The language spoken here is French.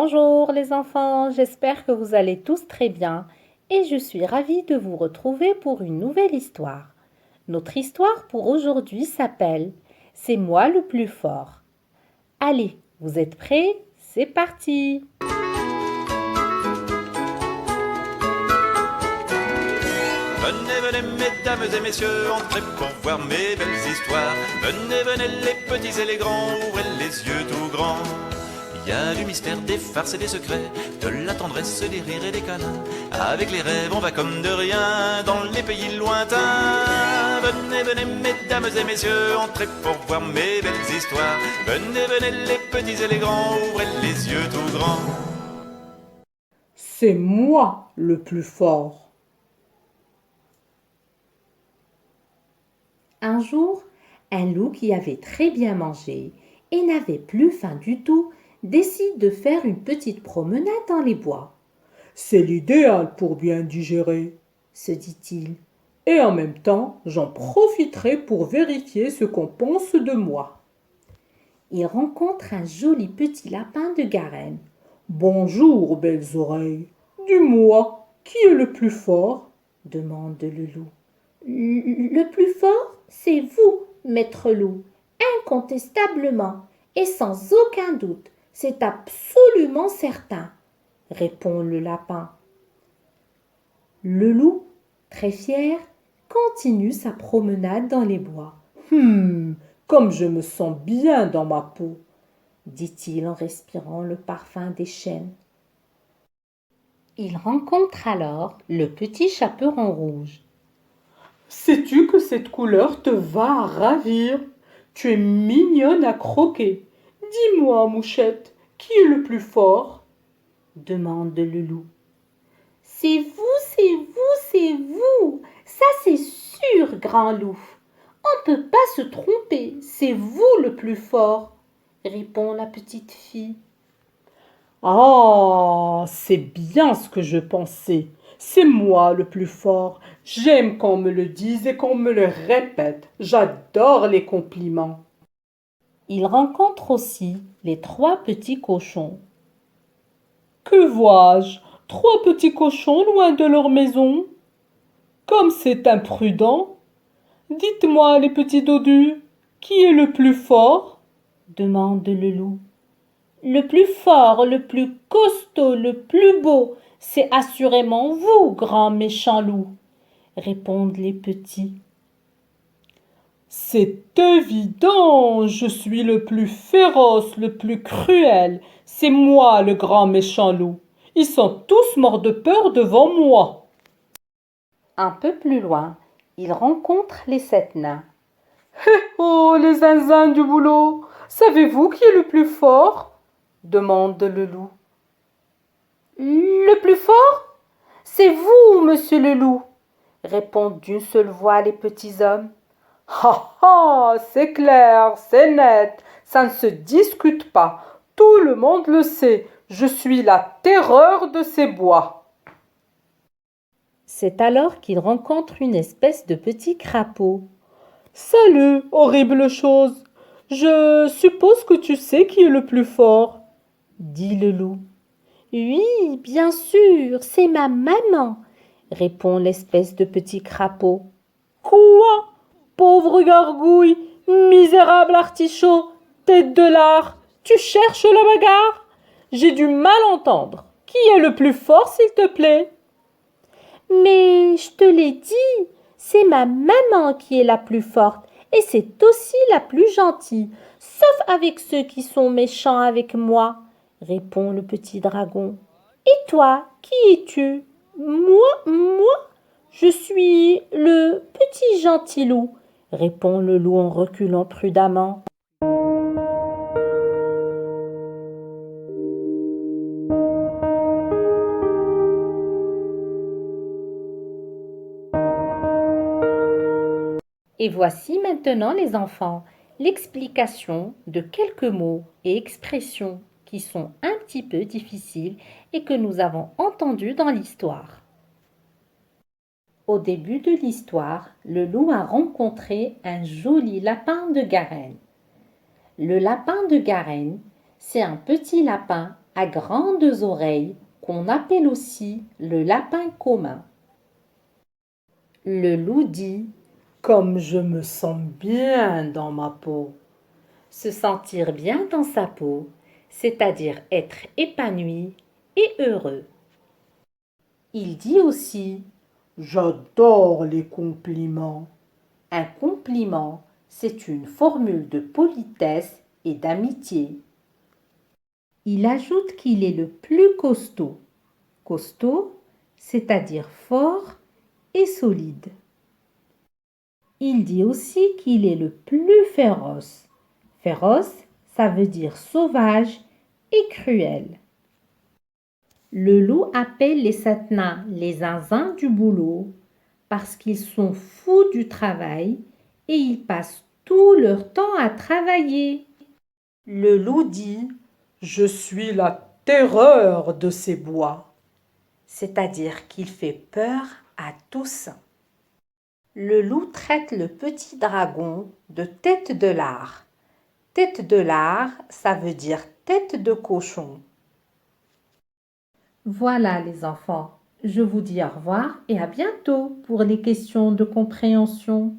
Bonjour les enfants, j'espère que vous allez tous très bien et je suis ravie de vous retrouver pour une nouvelle histoire. Notre histoire pour aujourd'hui s'appelle C'est moi le plus fort. Allez, vous êtes prêts? C'est parti! Venez, venez, mesdames et messieurs, entrez pour voir mes belles histoires. Venez, venez, les petits et les grands, ouvrez les yeux tout grands. Il y a du mystère, des farces et des secrets, de la tendresse, des rires et des câlins. Avec les rêves, on va comme de rien dans les pays lointains. Venez, venez, mesdames et messieurs, entrez pour voir mes belles histoires. Venez, venez, les petits et les grands, ouvrez les yeux tout grands. C'est moi le plus fort. Un jour, un loup qui avait très bien mangé et n'avait plus faim du tout décide de faire une petite promenade dans les bois. C'est l'idéal pour bien digérer. Se dit-il. Et en même temps, j'en profiterai pour vérifier ce qu'on pense de moi. Il rencontre un joli petit lapin de Garenne. Bonjour, belles oreilles. Dis-moi, qui est le plus fort? Demande le loup. Le plus fort, c'est vous, maître loup, incontestablement, et sans aucun doute, c'est absolument certain, répond le lapin. Le loup, très fier, continue sa promenade dans les bois. Comme je me sens bien dans ma peau, dit-il en respirant le parfum des chênes. Il rencontre alors le petit chaperon rouge. Sais-tu que cette couleur te va ravir? Tu es mignonne à croquer. Dis-moi, mouchette, qui est le plus fort? Demande le loup. C'est vous, c'est vous, c'est vous. Ça c'est sûr, grand loup. On ne peut pas se tromper, c'est vous le plus fort, répond la petite fille. Ah, c'est bien ce que je pensais. C'est moi le plus fort. J'aime qu'on me le dise et qu'on me le répète. J'adore les compliments. Il rencontre aussi les 3 petits cochons. Que vois-je? 3 petits cochons loin de leur maison? Comme c'est imprudent. Dites-moi, les petits dodus, qui est le plus fort? Demande le loup. Le plus fort, le plus costaud, le plus beau, c'est assurément vous, grand méchant loup, répondent les petits. C'est évident, je suis le plus féroce, le plus cruel. C'est moi le grand méchant loup. Ils sont tous morts de peur devant moi. Un peu plus loin, il rencontre les 7 nains. Oh, les zinzins du boulot, savez-vous qui est le plus fort? Demande le loup. Le plus fort? C'est vous, monsieur le loup, répondent d'une seule voix les petits hommes. Ha ha, c'est clair, c'est net, ça ne se discute pas. Tout le monde le sait, je suis la terreur de ces bois. C'est alors qu'il rencontre une espèce de petit crapaud. Salut, horrible chose. Je suppose que tu sais qui est le plus fort, dit le loup. Oui, bien sûr, c'est ma maman, répond l'espèce de petit crapaud. Quoi? Pauvre gargouille, misérable artichaut, tête de lard, tu cherches la bagarre? J'ai du mal entendre. Qui est le plus fort, s'il te plaît? Mais je te l'ai dit, c'est ma maman qui est la plus forte et c'est aussi la plus gentille, sauf avec ceux qui sont méchants avec moi, répond le petit dragon. Et toi, qui es-tu? Moi, je suis le petit gentil loup, répond le loup en reculant prudemment. Et voici maintenant les enfants l'explication de quelques mots et expressions qui sont un petit peu difficiles et que nous avons entendus dans l'histoire. Au début de l'histoire, le loup a rencontré un joli lapin de Garenne. Le lapin de Garenne, c'est un petit lapin à grandes oreilles, qu'on appelle aussi le lapin commun. Le loup dit Comme je me sens bien dans ma peau. se sentir bien dans sa peau, c'est-à-dire être épanoui et heureux. Il dit aussi J'adore les compliments. un compliment, c'est une formule de politesse et d'amitié. Il ajoute qu'il est le plus costaud. Costaud, c'est-à-dire fort et solide. Il dit aussi qu'il est le plus féroce. Féroce, ça veut dire sauvage et cruel. Le loup appelle les satnas les zinzins du boulot parce qu'ils sont fous du travail et ils passent tout leur temps à travailler. Le loup dit Je suis la terreur de ces bois. C'est-à-dire qu'il fait peur à tous. Le loup traite le petit dragon de tête de lard. Tête de lard, ça veut dire tête de cochon. Voilà les enfants, je vous dis au revoir et à bientôt pour les questions de compréhension.